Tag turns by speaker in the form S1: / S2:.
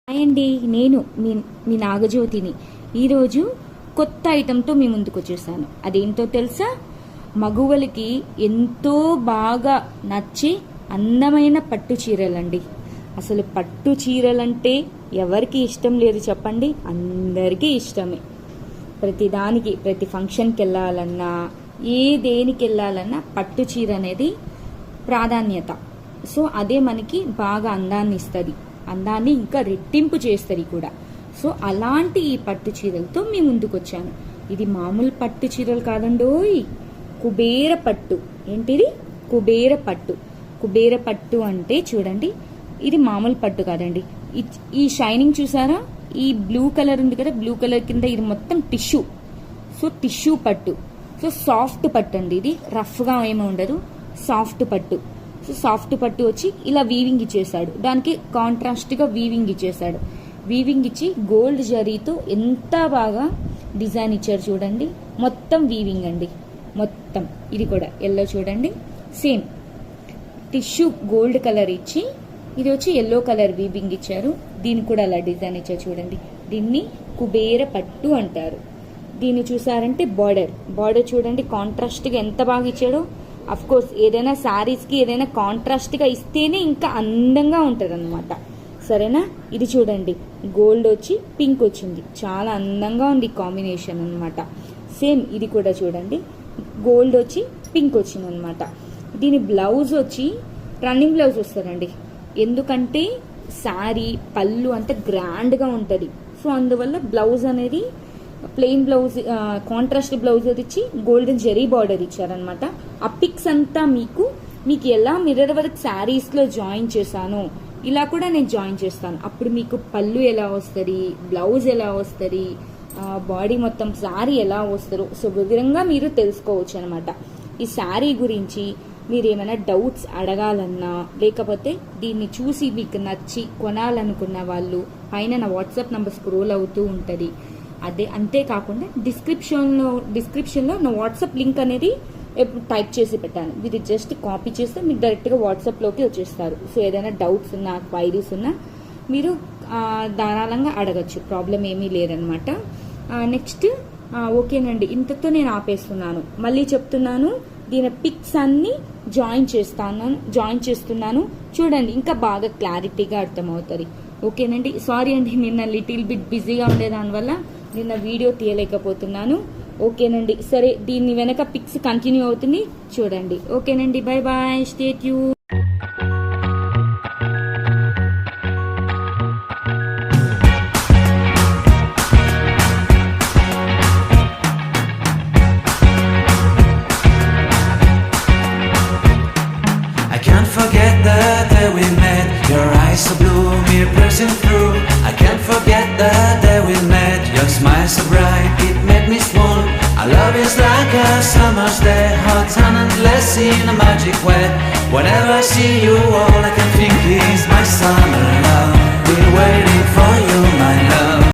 S1: Hi అండి, నేను మీ నాగజ్యోతిని. ఈరోజు కొత్త ఐటెంతో మీ ముందుకు వచ్చేసాను. అదేంటో తెలుసా? మగువలకి ఎంతో బాగా నచ్చే అందమైన పట్టు చీరలండి. అసలు పట్టు చీరలంటే ఎవరికి ఇష్టం లేదు చెప్పండి? అందరికీ ఇష్టమే. ప్రతిదానికి, ప్రతి ఫంక్షన్కి వెళ్ళాలన్నా, దేనికి వెళ్ళాలన్నా పట్టు చీర అనేది ప్రాధాన్యత. సో అదే మనకి బాగా అందాన్ని ఇస్తుంది, అందాన్ని ఇంకా రెట్టింపు చేస్తుంది కూడా. సో అలాంటి ఈ పట్టు చీరలతో మీ ముందుకు వచ్చాను. ఇది మామూలు పట్టు చీరలు కాదండోయ్, కుబేర పట్టు. ఏంటిది? కుబేర పట్టు. కుబేర పట్టు అంటే చూడండి, ఇది మామూలు పట్టు కాదండి. ఈ షైనింగ్ చూసారా? ఈ బ్లూ కలర్ ఉంది కదా, బ్లూ కలర్ కింద ఇది మొత్తం టిష్యూ. సో టిష్యూ పట్టు. సో సాఫ్ట్ పట్టు అండి. ఇది రఫ్గా ఏమీ ఉండదు, సాఫ్ట్ పట్టు. సో సాఫ్ట్ పట్టు వచ్చి ఇలా వీవింగ్ ఇచ్చేసాడు, దానికి కాంట్రాస్ట్గా వీవింగ్ ఇచ్చేసాడు. వీవింగ్ ఇచ్చి గోల్డ్ జరీతో ఎంత బాగా డిజైన్ ఇచ్చారు చూడండి. మొత్తం వీవింగ్ అండి, మొత్తం. ఇది కూడా ఎల్లో చూడండి, సేమ్ టిష్యూ గోల్డ్ కలర్ ఇచ్చి ఇది వచ్చి ఎల్లో కలర్ వీవింగ్ ఇచ్చారు. దీనికి కూడా అలా డిజైన్ ఇచ్చారు చూడండి. దీన్ని కుబేర పట్టు అంటారు. దీన్ని చూసారంటే బార్డర్ చూడండి, కాంట్రాస్ట్గా ఎంత బాగా ఇచ్చాడో. అఫ్ కోర్స్ ఏదైనా శారీస్కి ఏదైనా కాంట్రాస్ట్గా ఇస్తేనే ఇంకా అందంగా ఉంటుంది అనమాట. సరేనా? ఇది చూడండి, గోల్డ్ వచ్చి పింక్ వచ్చింది, చాలా అందంగా ఉంది కాంబినేషన్ అనమాట. సేమ్ ఇది కూడా చూడండి, గోల్డ్ వచ్చి పింక్ వచ్చింది అనమాట. దీని బ్లౌజ్ వచ్చి రన్నింగ్ బ్లౌజ్ వస్తుందండి, ఎందుకంటే శారీ పళ్ళు అంతా గ్రాండ్గా ఉంటుంది. సో అందువల్ల బ్లౌజ్ అనేది ప్లెయిన్ బ్లౌజ్, కాంట్రాస్ట్ బ్లౌజ్ ఇచ్చి గోల్డెన్ జెరీ బార్డర్ ఇచ్చారనమాట. ఆ పిక్స్ అంతా మీకు ఎలా మిర్రర్ వర్క్ శారీస్లో జాయిన్ చేశానో ఇలా కూడా నేను జాయిన్ చేస్తాను. అప్పుడు మీకు పళ్ళు ఎలా వస్తుంది, బ్లౌజ్ ఎలా వస్తుంది, బాడీ మొత్తం శారీ ఎలా వస్తారు, సో వివరంగా మీరు తెలుసుకోవచ్చు అనమాట. ఈ శారీ గురించి మీరు ఏమైనా డౌట్స్ అడగాలన్నా, లేకపోతే దీన్ని చూసి మీకు నచ్చి కొనాలనుకున్న వాళ్ళు పైన నా వాట్సాప్ నంబర్ స్క్రోల్ అవుతూ ఉంటుంది. అంతేకాకుండా డిస్క్రిప్షన్లో నా వాట్సాప్ లింక్ అనేది టైప్ చేసి పెట్టాను. ఇది జస్ట్ కాపీ చేస్తే మీరు డైరెక్ట్గా వాట్సాప్లోకి వచ్చేస్తారు. సో ఏదైనా డౌట్స్ ఉన్నా, క్వైరీస్ ఉన్నా మీరు ధారాళంగా అడగచ్చు, ప్రాబ్లం ఏమీ లేదనమాట. నెక్స్ట్ ఓకేనండి, ఇంతతో నేను ఆపేస్తున్నాను. మళ్ళీ చెప్తున్నాను, దీని పిక్స్ అన్ని జాయిన్ చేస్తున్నాను చూడండి, ఇంకా బాగా క్లారిటీగా అర్థమవుతుంది. ఓకేనండి. సారీ అండి, నిన్న లిటిల్ బిట్ బిజీగా ఉండే దానివల్ల నిన్న వీడియో తీయలేకపోతున్నాను. ఓకేనండి, సరే దీని వెనక పిక్స్ కంటిన్యూ అవుతుంది చూడండి. ఓకేనండి, bye bye, stay tune.
S2: Forget the day we met. Your eyes so blue, me piercing through. I can't forget the day we met. Your smile so bright, it made me swoon. Our love is like a summer's day, hot and endless in a magic way. Whenever I see you, all I can think is my summer love. Been waiting for you.